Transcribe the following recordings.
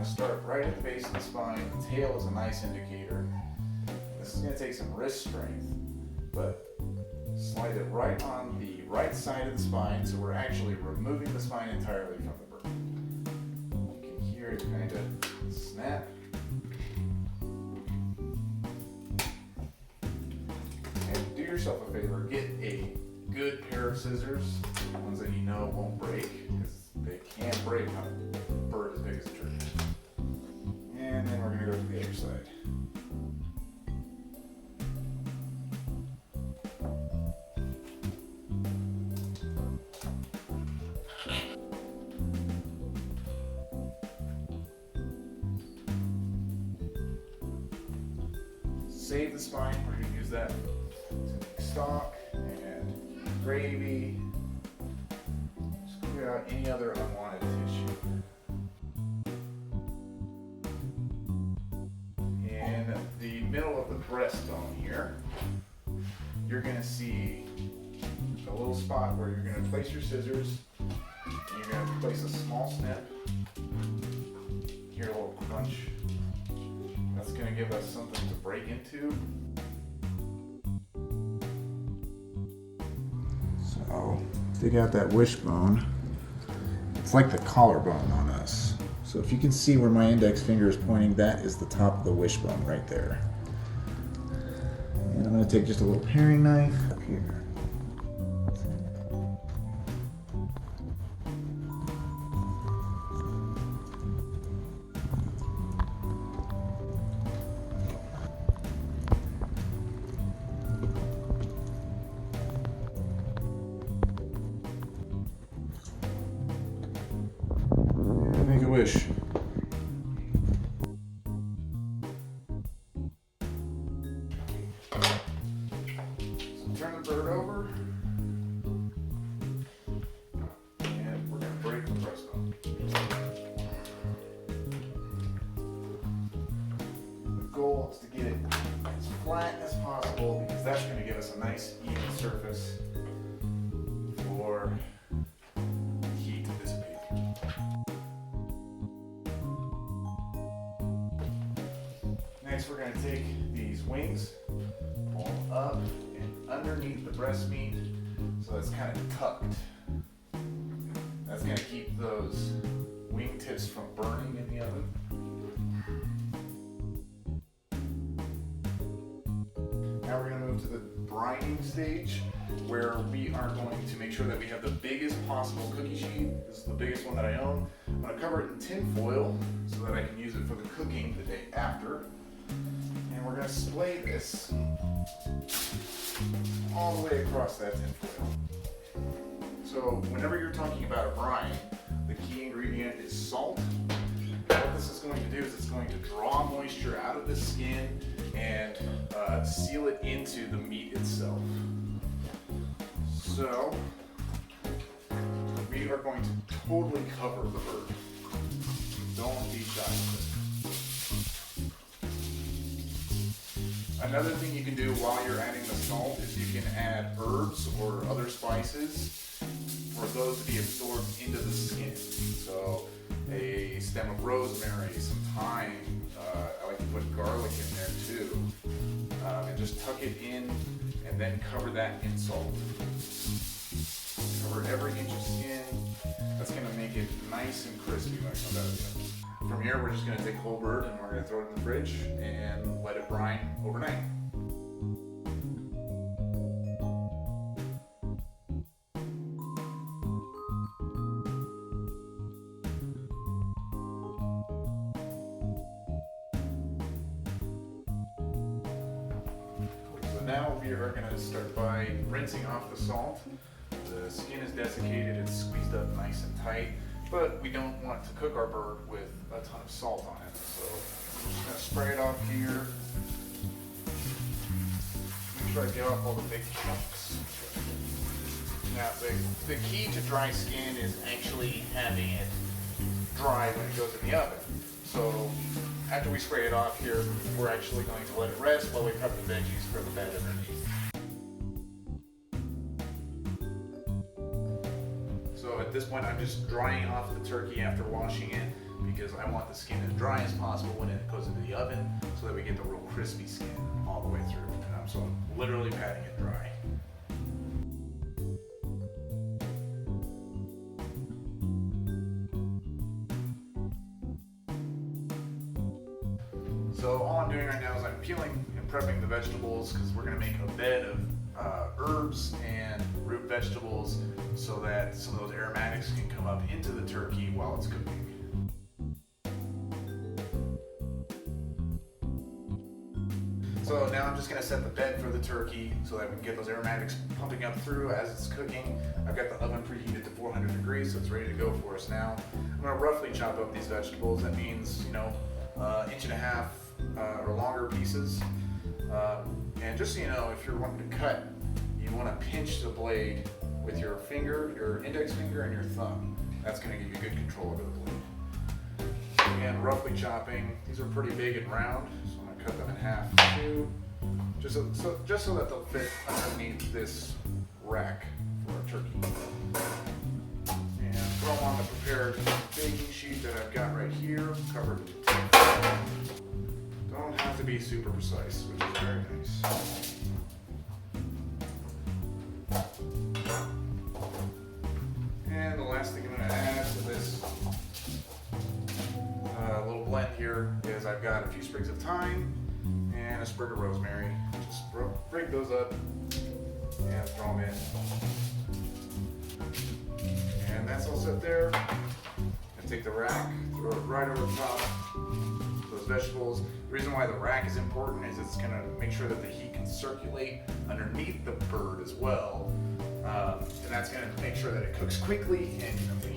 going to start right at the base of the spine. The tail is a nice indicator. This is going to take some wrist strength, but slide it right on the right side of the spine, so we're actually removing the spine entirely from the bird. You can hear it kind of snap. And do yourself a favor, get a good pair of scissors, ones that you know won't break, because they can break on a bird as big as a turkey. And then we're going to go to the other side. Save the spine, we're going to use that to make stock and gravy. Just clear out any other unwanted tissue. In the middle of the breastbone here, you're going to see a little spot where you're going to place your scissors, and you're going to place a small snip. Hear a little crunch. That's going to give us something to break into. So, dig out that wishbone. It's like the collarbone on us. So if you can see where my index finger is pointing, that is the top of the wishbone right there. And I'm going to take just a little paring knife up here. Make a wish. So turn the bird over, and we're going to break the breastbone. The goal is to get it as flat as possible, because that's going to give us a nice even surface for heat to dissipate. Next, we're going to take these wings, pull them up and underneath the breast meat, so it's kind of tucked. That's going to keep those wing tips from burning in the oven. Now we're going to move to the brining stage, where we are going to make sure that we have the biggest possible cookie sheet. This is the biggest one that I own. I'm going to cover it in tin foil so that I can use it for the cooking the day after. And we're going to splay this all the way across that tin foil. So whenever you're talking about a brine, the key ingredient is salt. What this is going to do is it's going to draw moisture out of the skin and seal it into the meat itself. So we are going to totally cover the bird. Don't be shy with it. Another thing you can do while you're adding the salt is you can add herbs or other spices for those to be absorbed into the skin. So a stem of rosemary, some thyme, I like to put garlic in there too. And just tuck it in and then cover that in salt. Cover every inch of skin. That's going to make it nice and crispy when it comes out of the oven. From here, we're just going to take the whole bird and we're going to throw it in the fridge and let it brine overnight. So now we are going to start by rinsing off the salt. The skin is desiccated, it's squeezed up nice and tight. But we don't want to cook our bird with a ton of salt on it. So I'm just going to spray it off here. Make sure I get off all the big chunks. Now the key to dry skin is actually having it dry when it goes in the oven. So after we spray it off here, we're actually going to let it rest while we prep the veggies for the bed underneath. So at this point, I'm just drying off the turkey after washing it. because I want the skin as dry as possible when it goes into the oven so that we get the real crispy skin all the way through. And so I'm literally patting it dry. So all I'm doing right now is I'm peeling and prepping the vegetables because we're going to make a bed of herbs and root vegetables so that some of those aromatics can come up into the turkey while it's cooking. So now I'm just going to set the bed for the turkey so that we can get those aromatics pumping up through as it's cooking. I've got the oven preheated to 400 degrees, so it's ready to go for us now. I'm going to roughly chop up these vegetables. That means, 1.5 inch or longer pieces. And just so you know, if you're wanting to cut, you want to pinch the blade with your finger, your index finger and your thumb. That's going to give you good control over the blade. Again, roughly chopping. These are pretty big and round, so I'm going to cut them in half too, just so that they'll fit underneath this rack for our turkey. And throw on the prepared baking sheet that I've got right here, covered with tape. Don't have to be super precise, which is very nice. And the last thing I'm going to add to this little blend here is I've got a few sprigs of thyme and a sprig of rosemary. Just break those up and throw them in. And that's all set there. And take the rack, throw it right over the top of those vegetables. The reason why the rack is important is it's going to make sure that the heat can circulate underneath the bird as well. And that's going to make sure that it cooks quickly and evenly.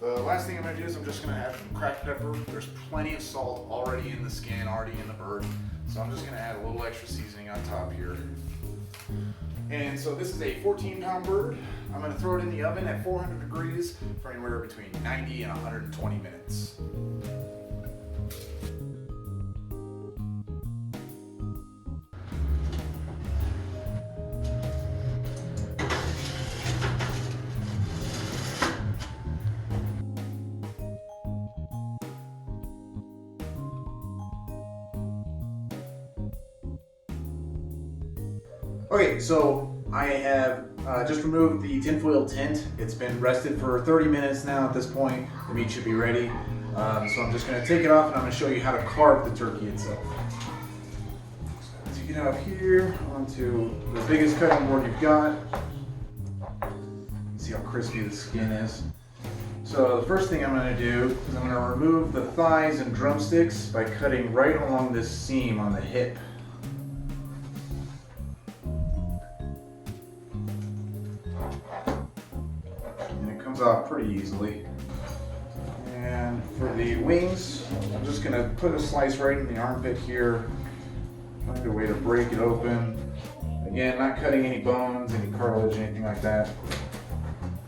The last thing I'm going to do is I'm just going to add some cracked pepper. There's plenty of salt already in the skin, already in the bird. So I'm just going to add a little extra seasoning on top here. And so this is a 14-pound bird. I'm going to throw it in the oven at 400 degrees for anywhere between 90 and 120 minutes. Okay, so I have just removed the tinfoil tint. It's been rested for 30 minutes now at this point. The meat should be ready. So I'm just going to take it off and I'm going to show you how to carve the turkey itself. So as you get out here onto the biggest cutting board you've got. See how crispy the skin is. So the first thing I'm going to do is I'm going to remove the thighs and drumsticks by cutting right along this seam on the hip. Off pretty easily. And for the wings, I'm just going to put a slice right in the armpit here. Find a way to break it open. Again, not cutting any bones, any cartilage, anything like that.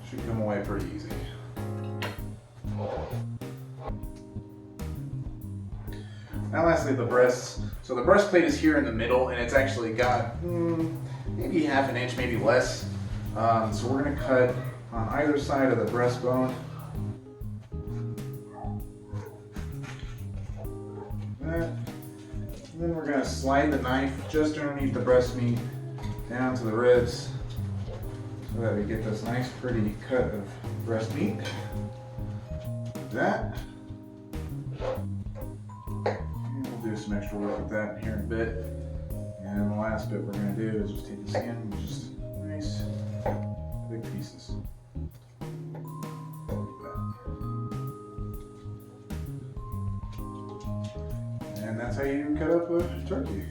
Should come away pretty easy. Now lastly, the breasts. So the breastplate is here in the middle and it's actually got maybe half an inch, maybe less. So we're going to cut on either side of the breastbone. That. And then we're going to slide the knife just underneath the breast meat down to the ribs so that we get this nice pretty cut of breast meat. That. And we'll do some extra work with that here in a bit. And the last bit we're going to do is just take the skin and just nice big pieces. And that's how you cut up a turkey.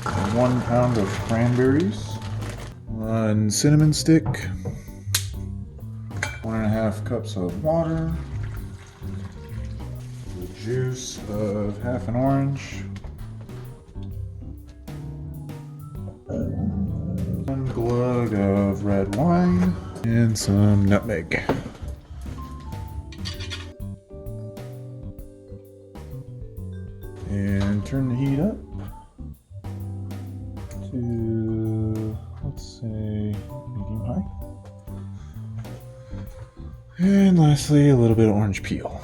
And 1 pound of cranberries, 1 cinnamon stick, 1.5 cups of water, the juice of half an orange, 1 glug of red wine, and some nutmeg. And turn the heat up to, let's say, medium high. And lastly, a little bit of orange peel.